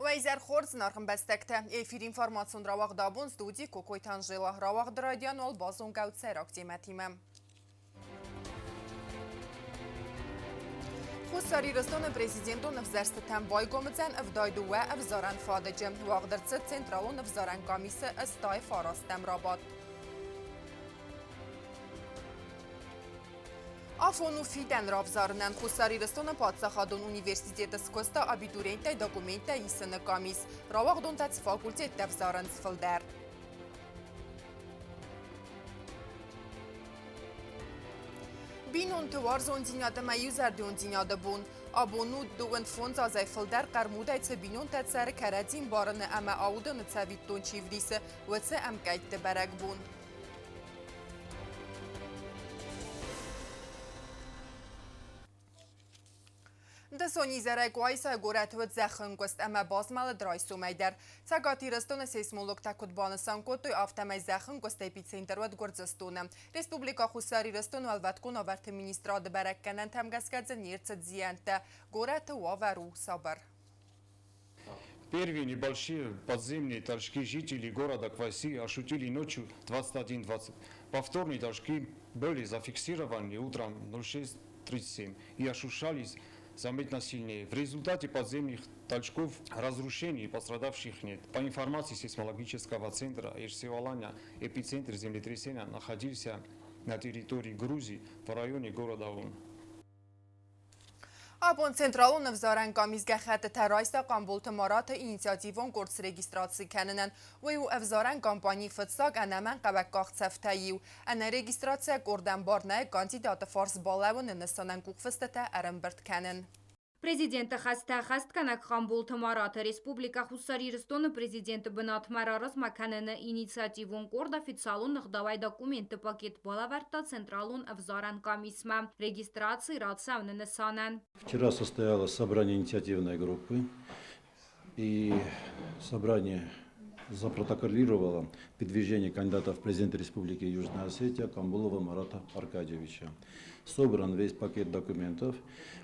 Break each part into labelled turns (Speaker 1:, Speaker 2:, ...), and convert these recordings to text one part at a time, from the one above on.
Speaker 1: Вайзер Хорц нархын бәстәкті. Эфир информацион равақ дабун студии Кокой Танжила. Равақ дырадиан ол базун гауд сайрак демәтимем. Хусари Ростон президентон взерсты тәм байгомыцен вдайду ва взаран фадыжы. Вағдырцы централон взаран комиссы ыстай фарас тәм рабат. Афону фиден равзарнен Хусари Ростон Падсахадон университеты скоста абитуриенте документе исыны комис. Равагдон тац факультетте взаран сфылдер. Бинон туар зондиняда маюзердион диняда бун. Абону дуын фонд азай фылдер қармудай цы бинон тәтсәрі кәрәдин барыны әмә аудыны цәвиттон чивдисі вәтсі әмкәйтті бәрәк бун. Дасони зәрәк вайса горат вәт зәхін көст әмә базмалы драйсу мәйдер. Цагати рыстоны сейсмолог тәкут баны санкотой автомай зәхін көст эпицентр вәт гордзыстоны. Республика Хусари рыстоны әлвәткон аварты министрады бәрәккәнен тәмгәскәдзі нерцет зиянты. Горат вавару сабыр.
Speaker 2: Первые небольшие подземные толчки жителей города Кваси ощутили ночью 21:20. Повторные толчки были зафиксированы утром 06:37 и ощущались заметно сильнее. В результате подземных толчков разрушений пострадавших нет. По информации сейсмологического центра Эрсеваланя, эпицентр землетрясения находился на территории Грузии в районе города Он.
Speaker 1: Абон централон взаран камизгахат терайста камбулт марат инициативон курс регистрации кеннен ويو افزارن کمپانی فتساگ انمن قبقاق تفتایو ان رегистрация курдан барне кандидат фарс балавон нستانن кукфстата армберт кеннен.
Speaker 3: Президенты хаст канак Камбул Тамарата Республика Хусари Ростон президенты Бенат Марарас Маканена инициативун корд официалунных давай документы пакет балаварта централун взаран комиссма регистрации радсавны несанен.
Speaker 4: Вчера состоялось собрание инициативной группы и собрание запротоколировало передвижение кандидатов в президенты Республики Южная Осетия Камбулова Марата Аркадьевича. Собран весь пакет документов.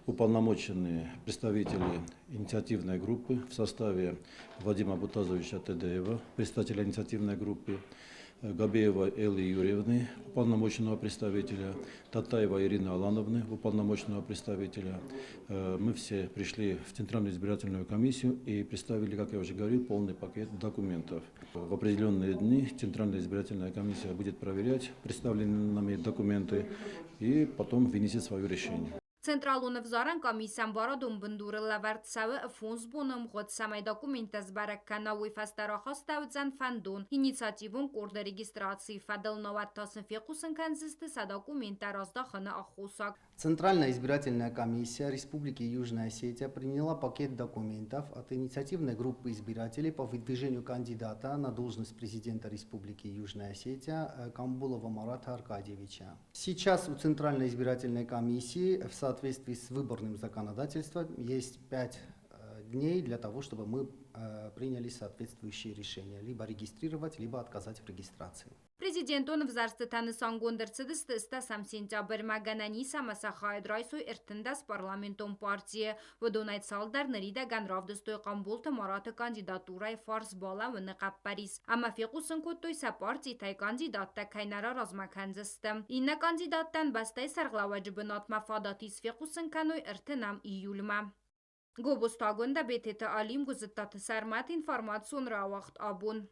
Speaker 4: Уполномоченные представители инициативной группы в составе Вадима Бутазовича Тедеева, представителя инициативной группы, Габеева Эллы Юрьевны, уполномоченного представителя, Татаева Ирины Алановны, уполномоченного представителя. Мы все пришли в Центральную избирательную комиссию и представили, как я уже говорил, полный пакет документов. В определенные дни Центральная избирательная комиссия будет проверять представленные нами документы и потом вынесет свое решение.
Speaker 3: Централун взаран комиссиям барадун бендуры лаверт савы фонс боном год самай документа сбарак канавы фастараха ставцан фандун инициативун корда регистрации фадал новаттасын фекусын канзисты са документа раздахана ахусак.
Speaker 5: Центральная избирательная комиссия Республики Южная Осетия приняла пакет документов от инициативной группы избирателей по выдвижению кандидата на должность президента Республики Южная Осетия Камбулова Марата Аркадьевича. Сейчас у Центральной избирательной комиссии в соответствии с выборным законодательством есть 5 дней для того, чтобы мы приняли соответствующие решения, либо регистрировать, либо отказать в регистрации.
Speaker 3: Президентон взарсты танысан гондырцыдысты стасам сентябрь маганани самасахай драйсу иртындас парламентон партия выдонайт салдар нарида ганравдыстой Камбулта Марата кандидатурай фарс бала вны каппарис. Ама фекусын коттой са партии тай кандидатта кайнара размаканзысты. Инна кандидаттан бастай сарглаваджы бынат мафадатис фекусын каной иртынам июльма. Гобустагонда бететі алим гузыттаты сармат информацион рауақт абун.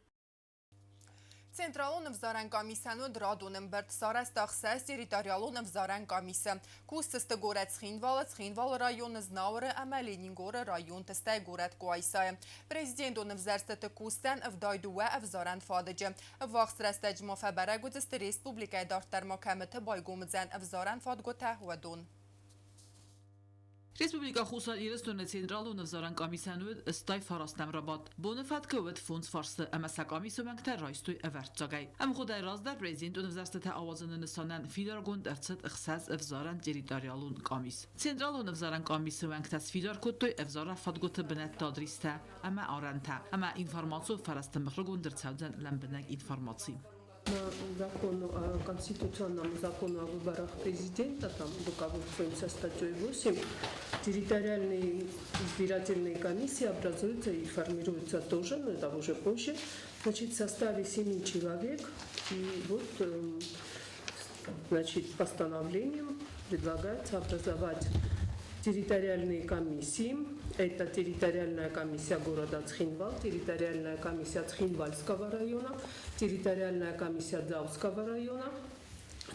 Speaker 1: Централон взаран комиссияну драдунын бірт сарас тақсас территориалон взаран комиссия. Кустысты город Цхинвал районы знавыры әмәленин горы район тыстай город Куайсай. Президент он взарстаты кустан вдайдуа взаран фадыжы. Вақс растаджма фабара гудысты республика дартар макамыты байгомыдзан взаран фадгота вадун.
Speaker 6: Республика Хусари Ростон централун взаран комиссиянуд стай фарастам рабат. Боны фаткавд фонд фарсы амаса комиссиямактар райстой эвертзагай. Ам худай раздар президент он взарстата авазын нысанан филар гонд эрцет ихсаз взаран территориалун комис. Централун взаран комиссиямактас филар коттой взара фадготы бинет тадриста ама аранта. Ама информацию фарастам мхргон дерцавдан ламбинак информации.
Speaker 7: закону о конституционном закону о выборах президента, там руководствуемся статьей 8, территориальные избирательные комиссии образуются и формируются тоже, но это уже позже, значит, в составе 7 человек. И вот, значит, постановлением предлагается образовать территориальные комиссии. Это территориальная комиссия города Цхинвал, территориальная комиссия Цхинвальского района, территориальная комиссия Дзауского района,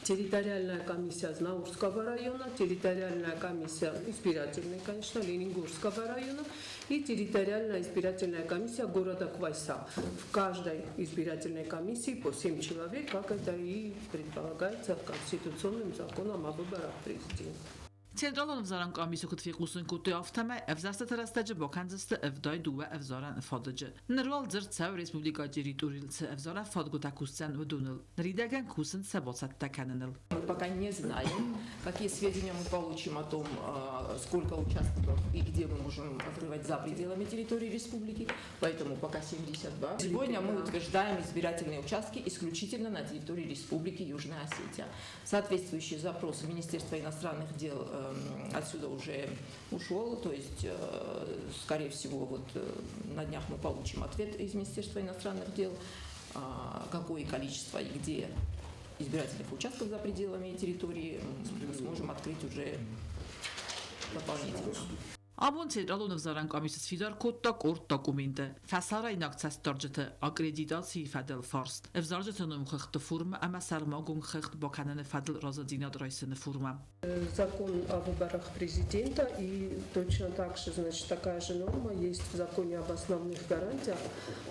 Speaker 7: территориальная комиссия Знаурского района, территориальная комиссия избирательная, конечно, Ленингурского района и территориальная избирательная комиссия города Квайса. В каждой избирательной комиссии по 7 человек, как это и предполагается конституционным законом о выборах президента.
Speaker 6: Centralul Vzaran Komisju këtë fikusin ku të aftame, e vzastë të rastajë bokanzës të evdoj duhe e vzaran fadëgjë. Në rual dzërë cëv Respublika Gjeritурил të evzara fadgu të kusën vëdunil, në ridagan kusën se bocat të kanënil.
Speaker 8: Пока не знаем, какие сведения мы получим о том, сколько участков и где мы можем открывать за пределами территории республики, поэтому пока 72. Сегодня мы утверждаем избирательные участки исключительно на территории республики Южная Осетия. Соответствующий запрос Министерства иностранных дел отсюда уже ушел, то есть, скорее всего, вот на днях мы получим ответ из Министерства иностранных дел, какое количество и где избирательных участков за пределами территории мы сможем открыть уже дополнительно.
Speaker 6: Abun Centralul Vzaran Komisjës Fidar Kotta Kort dokumente. Fasara inakces targete akreditacji Fadel Forst. Evzargete numkhcht forma ama sarmagumkhcht боканene Fadel Razadinad Райсене форма.
Speaker 7: Закон о выборах президента и точно так же, значит, такая же норма есть в законе об основных гарантиях.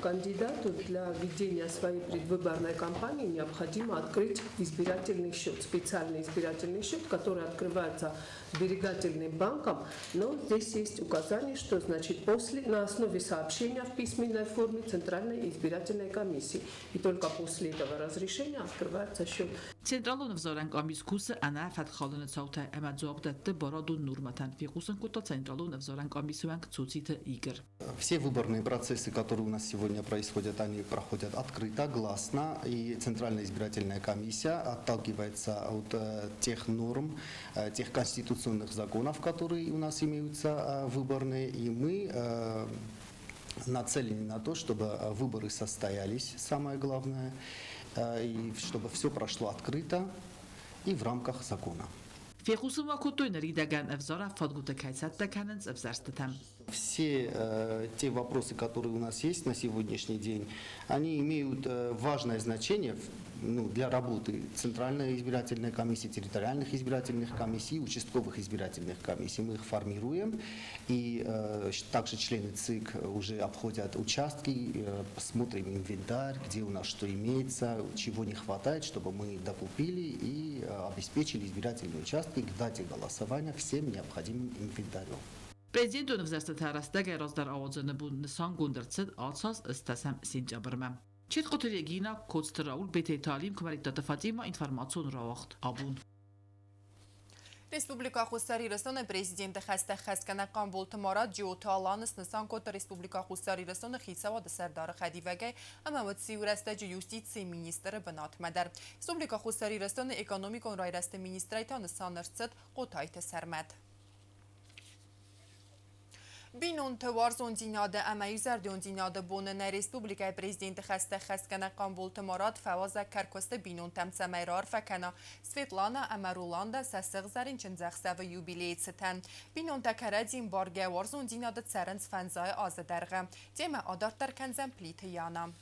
Speaker 7: Кандидату для ведения своей предвыборной кампании необходимо открыть избирательный счет, специальный избирательный счет, который открывается сберегательным банком, но здесь есть указание, что, значит, на основе сообщения в письменной форме Центральной избирательной комиссии. И только после этого разрешения открывается счет.
Speaker 6: Centralul Vzaran Komisjuse ana Fadkhalene Sauta Amadzobdette Baradun Nurmatan Fikusen Kotta Centralul Vzaran Komisjuank Цуците Игр.
Speaker 5: Все выборные процессы, которые у нас сегодня происходят, они проходят открыто, гласно, и Центральная избирательная комиссия отталкивается от тех норм, тех конституционных законов, которые у нас имеются выборные, и мы нацелены на то, чтобы выборы состоялись, самое главное, и чтобы все прошло открыто и в рамках закона.
Speaker 6: Фехусума Котойна Ридаган Evzara Fadguta Кайсатта Каненс Evzарстатам.
Speaker 5: Все те вопросы, которые у нас есть на сегодняшний день, они имеют важное значение для работы Центральной избирательной комиссии, территориальных избирательных комиссий, участковых избирательных комиссий. Мы их формируем, и также члены ЦИК уже обходят участки, смотрим инвентарь, где у нас что имеется, чего не хватает, чтобы мы докупили и обеспечили избирательные участки к дате голосования всем необходимым инвентарем.
Speaker 6: Президент Universiteti Arasdagi Razdar Avazını bu Nisan Gondartsız Atsaz istasam Sincabrmam. Çet Qotiregina Kodstraul BT Talim Kmariktata Fatima informasyon rawaqt abun.
Speaker 1: Республика Хусари-Ресоне президенты Хасте Хасканакан Болтмара Джиоталанс Нисан Кота Республика Хусари-Ресоне Хисавад Сардар Хадиваге Амават Сиурастаджи Юстиции министры Банат Мадар. Республика Хусари-Ресоне экономикон райрасты министрайта Нисан Нерцет Котайте Сармат. بینون توارزون دیناده اما زردون دیناده بونه نه ریسپوبلیکای پرزیدنت خسته خسکنه قانبول تمارات فوازه کرکسته بینون تمسه میرار فکنه سویتلانا اما رولانده سسق زرین چنزخسه و یوبیلیت ستن بینون تکره دین بارگه وارزون دیناده تسرنز فنزای آزدرغه دیمه آدار ترکنزم پلیت یانم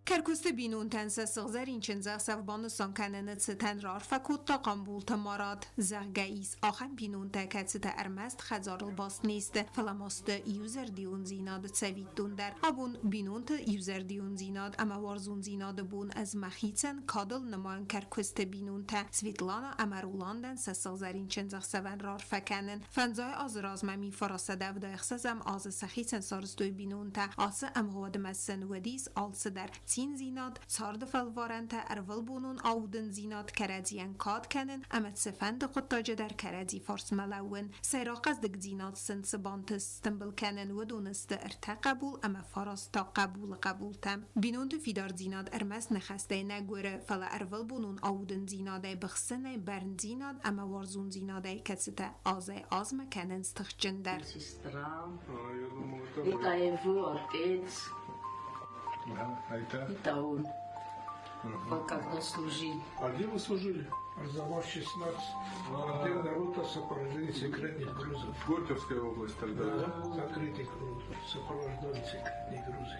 Speaker 9: کرکست بینون تنسه سغزرین چنزغ سفبان سانکننت ستن رار فکوت تا قنبول تمارات زغگئیس آخم بینون تا کتست ارمست خزار الباست نیست فلماست یوزر دیون زیناد سوید دوندر ابون بینون تا یوزر دیون زیناد اما وارزون زیناد بون از مخیتن کادل نمان کرکست بینون تا سویتلانا اما رولاندن سغزرین چنزغ سفن رار فکنن فنزای آز رازممی فراسته دو اخسازم آز سخیتن سارستوی بینون تا آس امهود مسن ودیس آلس در Ametsien Zinat, Zardefel Warente, Erwelbonun Auden Zinat, Keredzian Kad kennen, Ametsefend Qottaje der Keredzi Fars Malawen, Serakas de Zinat Sensebant Stembel kennen, ودونست ارتقبول أما فرس تا قبول تم بینون تو فیدار زیناد ارمس نخسته نگوره فلا ارول بونون آودن زیناده بخسنه برن زیناد اما ورزون زیناده کسته آزمه کنن ستخجندر
Speaker 10: Сестра. Вітаю ви, отець. Это он. Вы когда служили?
Speaker 11: А где вы служили? Арзамас-16. Отдел рота сопровождения секретных грузов.
Speaker 12: Горьковская область тогда, да?
Speaker 11: Закрытый груз. Сопровождали секретные грузы.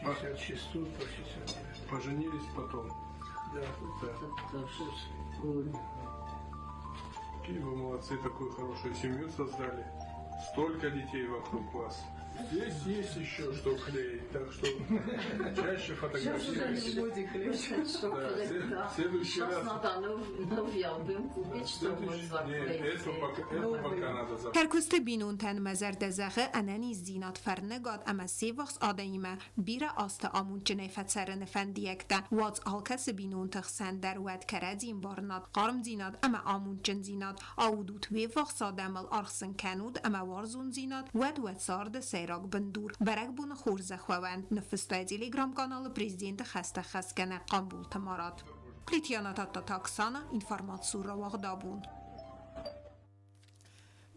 Speaker 11: 66 по 69.
Speaker 12: Поженились потом?
Speaker 11: Да.
Speaker 12: Какие вы молодцы, такую хорошую семью создали. Столько детей вокруг вас. Здесь есть еще что клеить, так что чаще фотографируйтесь.
Speaker 10: Да.
Speaker 12: Следующий
Speaker 10: Сейчас
Speaker 12: раз.
Speaker 10: надо новый альбом купить, чтобы
Speaker 12: Нет, это пока надо завтра.
Speaker 9: کرکست بینون تن مزر دزخه انانی زینات فرنگاد اما سیوخس آدایمه بیره آست آمون جنیفت سرن فندیکته واز آلکس بینون تخسن در ود کردیم بارنات قارم زینات اما آمون جن زینات آودوت ویفخس آدمال آرخسن کنود اما وارزون زینات ود سارد سیراک بندور برک بون خورزه خووند نفسته تلگرام کانال پریزیدنت خسته خسکنه قنبول تمارات پلیتیانا تا تاکسانا اینفارماتسور را واقدابون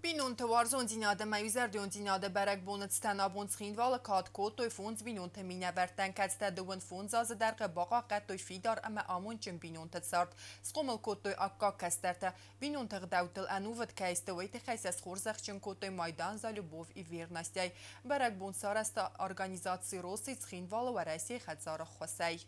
Speaker 1: بینون توارزون زیناده میوزر دیون زیناده برک بونت ستنابون سخینوال کاد کود توی فونز بینون تمینه ورتن کدسته دوون فونز از درق باقا قد توی فیدار اما آمون چن بینون تسارد سقومل کود توی اکا کسترته بینون تغداوتل انووت کهسته ویت خیس از خورزخ چن کود توی مایدان زالوبوف ایویر نستیای برک بون سارست ارگانیزاسی روسی سخینوال و رئیسی خدزار خوصی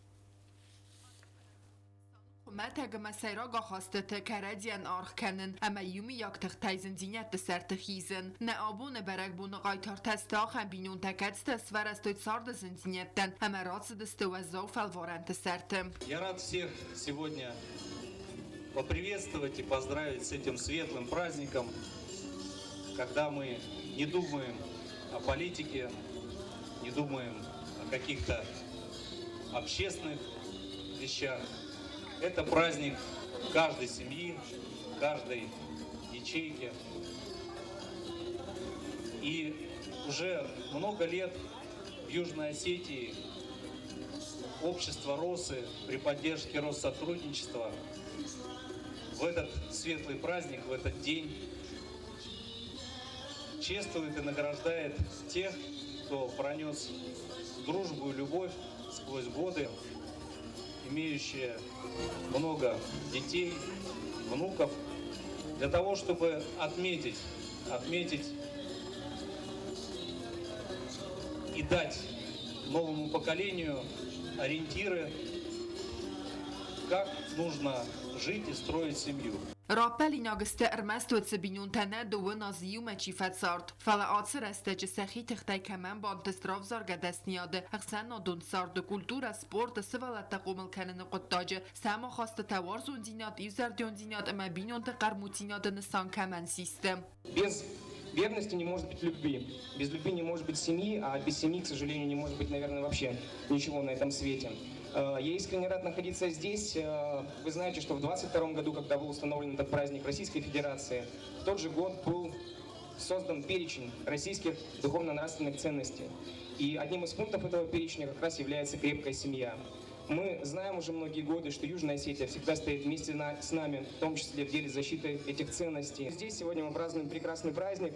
Speaker 1: حکومت مسیراگا خواستت کردیان آرخ کنن اما یومی یک تختایزن زینت سرت خیزن نه آبون برک بون قایتار تستاخ هم بینون تکدست اسور استوید سارد زنزینیتن اما راتس دسته و زوف الوارنت سرتم.
Speaker 13: Я рад всех сегодня поприветствовать и поздравить с этим светлым праздником, когда мы не думаем о политике, не думаем о каких-то общественных вещах. Это праздник каждой семьи, каждой ячейки. И уже много лет в Южной Осетии общество РОСы при поддержке Россотрудничества в этот светлый праздник, в этот день чествует и награждает тех, кто пронес дружбу и любовь сквозь годы, имеющие много детей, внуков, для того, чтобы отметить и дать новому поколению ориентиры, как нужно жить и строить семью.
Speaker 1: راپلی ناگسته ارمست و تبینون تنه دو نازیو مچیفت سارد فلا آتسر استه چه سخی تختای کمن با انتستراف زارگه دست نیاده اخسن نادون سارد کلتور سپورت سوالت تقومل کنن قطاجه سما خواست توارزون دینات ایوزر دیون دینات اما بینون تقرموتینات نسان کمن سیستم.
Speaker 14: Без верности не может быть любви, без любви не может быть семьи, а без семьи, к сожалению, не может быть, наверное, вообще ничего на этом свете. Я искренне рад находиться здесь. Вы знаете, что в 22 году, когда был установлен этот праздник Российской Федерации, в тот же год был создан перечень российских духовно-нравственных ценностей. И одним из пунктов этого перечня как раз является крепкая семья. Мы знаем уже многие годы, что Южная Осетия всегда стоит вместе с нами, в том числе в деле защиты этих ценностей. Здесь сегодня мы празднуем прекрасный праздник.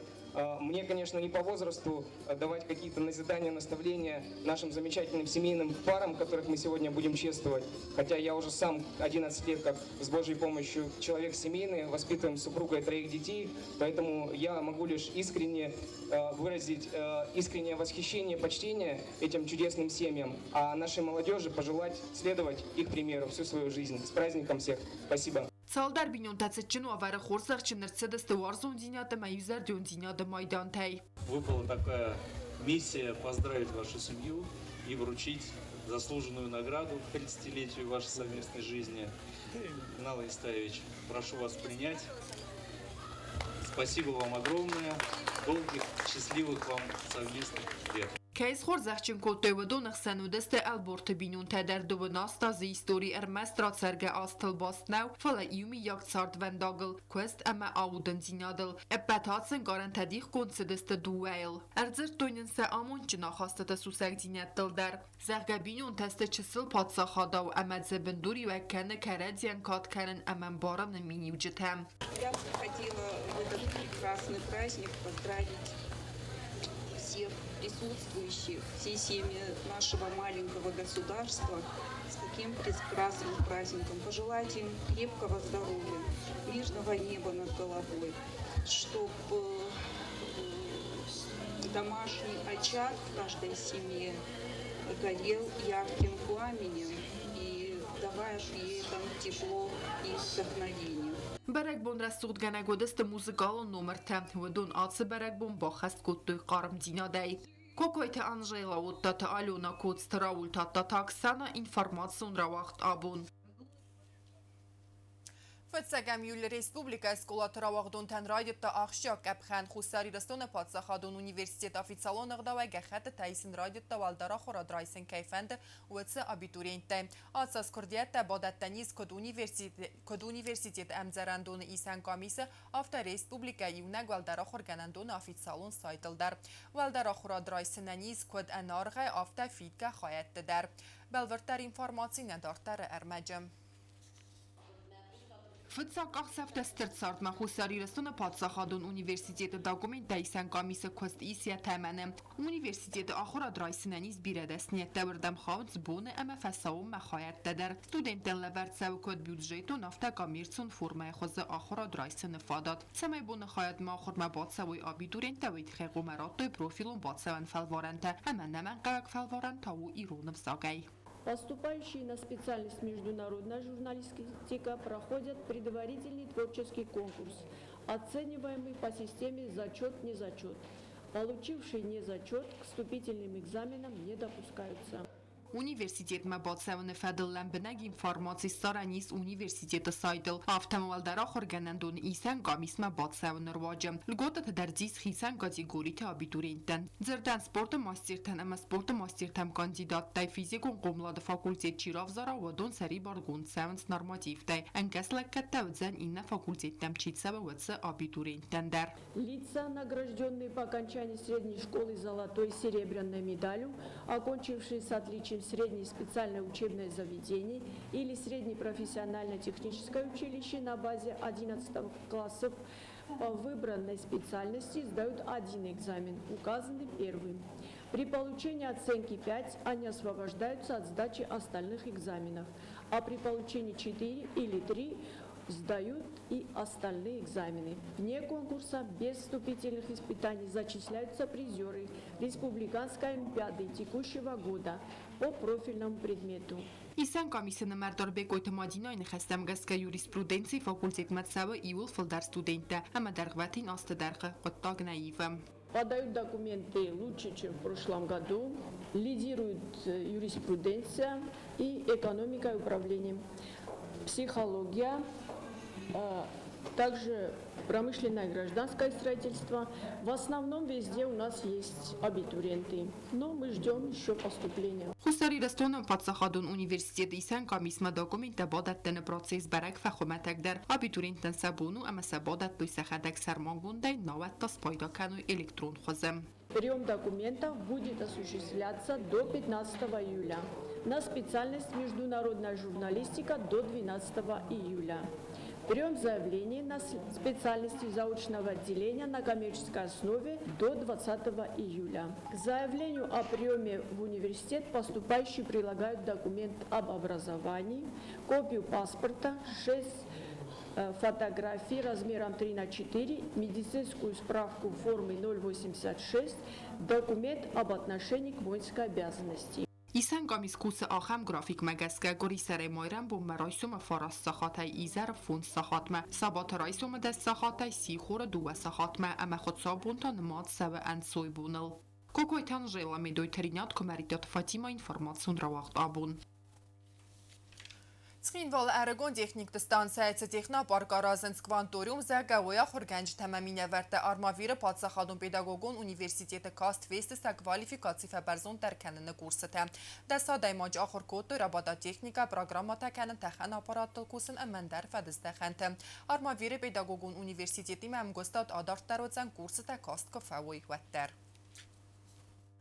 Speaker 14: Мне, конечно, не по возрасту давать какие-то назидания, наставления нашим замечательным семейным парам, которых мы сегодня будем чествовать. Хотя я уже сам 11 лет, как с Божьей помощью, человек семейный, воспитываем с супругой 3 детей, поэтому я могу лишь искренне выразить искреннее восхищение, почтение этим чудесным семьям, а нашей молодежи пожелать следовать их примеру всю свою жизнь. С праздником всех! Спасибо!
Speaker 1: سالدار بینون تسچن و آور خورزخ چنرسد استوارزون دینات میوزر دیون دینات مایدان تای.
Speaker 13: Выпала такая миссия поздравить вашу семью и вручить заслуженную награду к 30-летию вашей совместной жизни. Нал Истаевич, прошу вас принять. Спасибо вам огромное. Долгих, счастливых вам совместных лет.
Speaker 1: Кейс خورزخچن کوته و دو نخسن دست البورت بینون تدر دو ناستا زی استوری ارمست را سرگه آستل باست نو فلا ایومی یک سارد ونداگل کوست اما آودن زینادل ابتاتسن گارن تدیخ کنس دست دو ویل ارزر توینن سه آمون چنا خواسته تسوسک زینت دل در زرگه بینون تست چسل پاتسا خادا و امد زبندوری و کنه کرد زین کات کرن امن بارم نمینی وجتهم.
Speaker 15: Я бы хотела в этот прекрасный праздник поздравить всех присутствующих, все семьи нашего маленького государства с таким прекрасным праздником. Пожелать им крепкого здоровья, мирного неба над головой, чтобы домашний очаг в каждой семье горел ярким пламенем и давая ей там тепло и вдохновение.
Speaker 1: برگ بون رسود گنگ و دست موزیکال نمر تم و دون آتس برگ بون با خست کود دوی قارم دینا دی. کوکویت انجیلا و تاتا آلونا کود ستراول تاتا تاکسانا اینفارماسیون را وقت آبون. فتسگم یول ریسپوبلیکا اسکولات را وقتون تن رایدت تا آخشیاک ابخان خوستاری رستون پادساخادون اونیورسیتیت آفیتسالون اغدا و گخت تایسین رایدت تا والدارا خورا درایسن کیفند و تس آبیتورینت. آساس کردیت تا بادت تنیز کد اونیورسیتیت امزرندون ایسان کامیس آفتا ریسپوبلیکا یونگ والدارا خورگنندون آفیتسالون سایتل در. والدارا خورا درایسن نیز کد انارغه آفتا فیدگه خواهد در. بلورتر اینفارماسی ندارتر ارمجم. فتساق اخسف دسترد سارد مخوصاری رستون پادساخادون اونیورسیتیت داگومنت دایسن کامیس کست ایسیا تمنه اونیورسیتیت آخورا درایسنانیز بیره دستنیت دوردم خواهد زبون اما فساوم مخواهد دادر ستودنتن لورد سو کد بیودجیتو نافتا کامیرسون فرمه خوز آخورا درایسن فاداد سمای بون خواهد ما آخور مباد سوی آبی دورنت وید خیقو مرات دوی پروفیلون باد سوان فلوارنت اما نمن قرق فلوارنت تاو ایرون بزاگای.
Speaker 16: Поступающие на специальность международная журналистика проходят предварительный творческий конкурс, оцениваемый по системе зачет-незачет. Получившие незачет к вступительным экзаменам не допускаются.
Speaker 1: Университет мабадсавн фадиллан бинаг информации старанис университет сайдл автомобиль дарахор генандун исан гамис мабадсавн рваджам лготат дарзис хисан категории абитуриентен зердан спорт мастертен ама спорт мастертем кандидат тай физикун قملاد فاکولتیت چیراوزارا و دون سری بارگون سونس نرماتیف тай انکس لکت تودزن این فاکولتیت تم چیت سبا وڅ абитуриентен در
Speaker 16: Лица, награжденные по окончании средней школы золотой и серебряной медалью, окончившие с отличием среднее специальное учебное заведение или среднее профессионально-техническое училище на базе 11 классов по выбранной специальности сдают один экзамен, указанный первым. При получении оценки 5 они освобождаются от сдачи остальных экзаменов, а при получении 4 или 3 сдают и остальные экзамены. Вне конкурса без вступительных испытаний зачисляются призеры Республиканской олимпиады текущего года по профильному предмету.
Speaker 1: ایسان کامیسن مردار بگویت مادینا این خستم گست که یوریسپرودنسی فاکولتیت مدسوا ایول فلدر студента, اما درغواتین آست درغ قطاق ناییفم.
Speaker 16: Подают документы лучше, чем в прошлом году. Лидирует юриспруденция и экономика и управление. Психология, также промышленное и гражданское строительство. В основном везде у нас есть абитуриенты, но мы ждем еще поступления.
Speaker 1: خوستاری رستون پادساخادون اونیورسیتیت ایسان کامیسما داکومنت بادت تن پروسیس برک فخومتک در абитуриентن سبونو اما سبادت دوی سخدک سرمانگونده نوات تا سپایدا کنو الکترون خوزم.
Speaker 16: Прием документов будет осуществляться до 15 июля. На специальность международная журналистика до 12 июля. Прием заявлений на специальности заочного отделения на коммерческой основе до 20 июля. К заявлению о приеме в университет поступающие прилагают документ об образовании, копию паспорта, 6 фотографий размером 3×4, медицинскую справку формы 086, документ об отношении к воинской обязанности.
Speaker 1: ایسان کامیس کوس آخم گرافیک مگسکه گوری سر مایرم بوم رایسوم فراس ساخاتای ایزر فون ساخاتمه سابات رایسوم دست ساخاتای سی خور دو ساخاتمه اما خود سابون تا نماد سو انسوی بونل. کوکویتان جیلا میدوی ترینات کمریتات فاتیما اینفارماسیون را وقت آبون. Սխինվալ ərəqon texnik distansiyayıcı texnopark arazınc kvantorium zəqəvoya xurgənc təməminə vərtə armaviri Patsəxadun Pedagogon Universiteti kast vestistə kvalifikasi fəbərzon tərkənini kursıtə. Dəsa dəymac axır koddu rabada texnika programa təkənin təxən aparatlı kursun əməndər fədistəxəntə. Armaviri Pedagogon Universiteti məmgostat adart dərvəcən kursıtə kast kıfəvoy vəttər.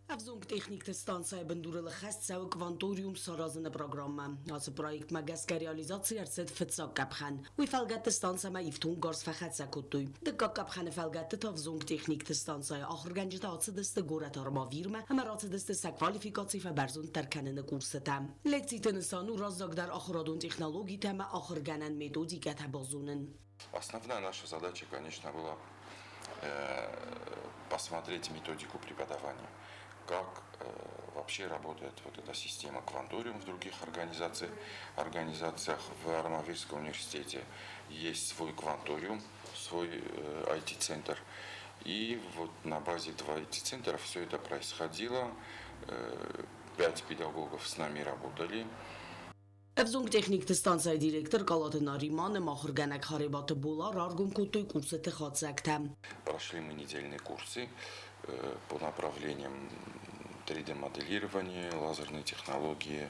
Speaker 17: Avzung technik станция бендурила хаст сау кванториум соразны программа. Az проект magaska realizatsiya set fitsa kapxan. Wi falgat станция ma iftun gors faxat sakutuy. Dikka kapxan falgat avzung technik станция axırgancı atsı diste gorat arma virma. Hamarat diste sa kvalifikatsiya fa barzun terkanını kursatam. Lektsitin sanu razdagdar axıradun texnologi tama axırganan metodika tabazunun.
Speaker 18: Основная наша задача, конечно, была посмотреть методику преподавания. Как вообще работает вот эта система кванториум в других организациях. В Армавирском университете есть свой кванториум, свой IT-центр. И вот на базе 2 IT-центров все это происходило. 5 педагогов с нами работали.
Speaker 17: Avzung technik станция директор Калаты Нариманы махырганак харибаты булар аргум кутой курсы тыхатсактам.
Speaker 18: Прошли мы недельные курсы по направлениям 3D-моделирования, лазерные технологии,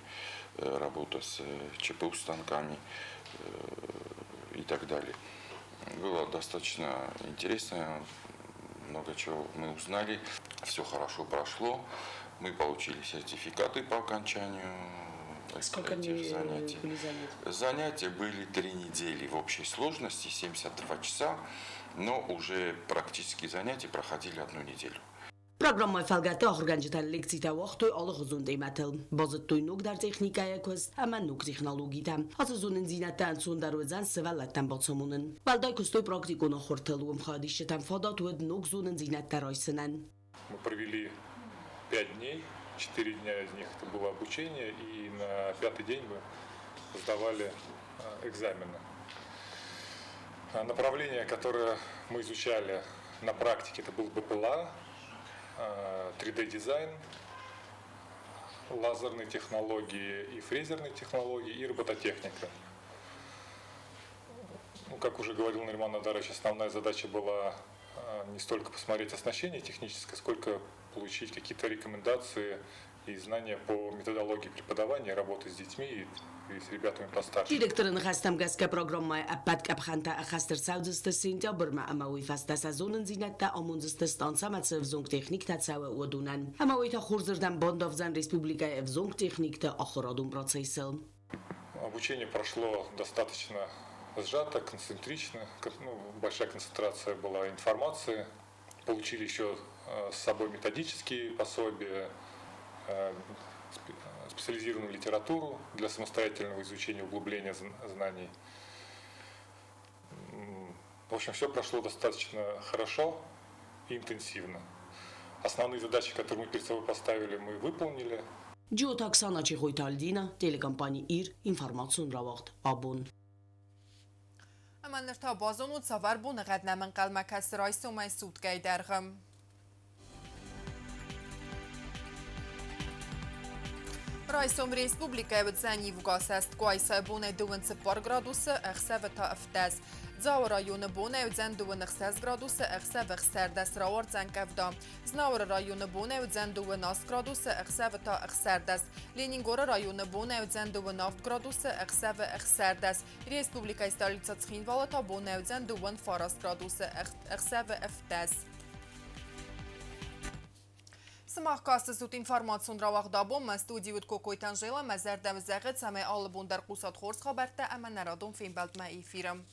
Speaker 18: работа с ЧПУ-станками и так далее. Было достаточно интересно, много чего мы узнали. Все хорошо прошло, мы получили сертификаты по окончанию этих занятий. Занятия были 3 недели в общей сложности, 72 часа, но уже практически занятия проходили 1 неделю.
Speaker 17: Программа фалгаты axırgancıtan leksita vaxtoy alıq uzun deymətil. Bazıttoy nuk dar texnikaya köz, ama nuk texnologitam. Azuzunun zinətdən son darvəzən sıvələtdən batsamunun. Balday kustoy praktikona xortılığım xadişətən fadat vəd nuk zunun zinətlər aysınan.
Speaker 19: Мы провели 5 дней, 4 дня из них это было обучение, и на 5-й день мы сдавали экзамены. Направление, которое мы изучали на практике, это был БПЛА, 3D-дизайн, лазерные технологии и фрезерные технологии, и робототехника. Ну, как уже говорил Нариман Надарович, основная задача была не столько посмотреть оснащение техническое, сколько получить какие-то рекомендации и знания по методологии преподавания, работы с детьми и с ребятами постарше.
Speaker 17: Директорın xəstəm qəskə proqramaya əbbət qəbxəntə əxəstər səvdüstə sentyabr əməvi fəstə sezonun zinətdə amunzüstə stansa mətsəvzung texnik tətsəvə udunən. Əməvi tə xurzırdən Bondovzən Respublikaya evzung texnikdə axıradun prosesi.
Speaker 19: Обучение прошло достаточно сжато, концентрично, большая концентрация была информации. Получили еще с собой методические пособия, специализированную литературу для самостоятельного изучения, углубления знаний. В общем, все прошло достаточно хорошо и интенсивно. Основные задачи, которые мы перед собой поставили, мы выполнили.
Speaker 17: Ջոթաքսանա չեղույթալդինա, տելեկամպանի իր, ինվարմացուն ռավաղդ, աբուն.
Speaker 1: Əmən nirta bazon u cavar bu nəqədnəmin qəlməkəs raysı umay sud qəydərğım. Raysom Respublikaya vədzəni vüqasəst qoysa bunay 2 gradusu əxsə və ta əftəz. Zavr rayonu bunay vədzən 2 gradusu əxsə və əxsərdəs ravor zənkəvda. Znavr rayonu bunay vədzən 2 gradusu əxsə və ta əxsərdəs. Leningora rayonu bunay vədzən 2 gradusu əxsə və əxsərdəs. Respublikaya stolica Tsxinvala ta bunay vədzən 2 gradusu əxsə və əftəz. Смахкасты зут информацион равахда бом студиют кокойтан жела мазердам загыт самай албун дар қусат хорс хабарта ама нарадон феймбалт ма эфирам.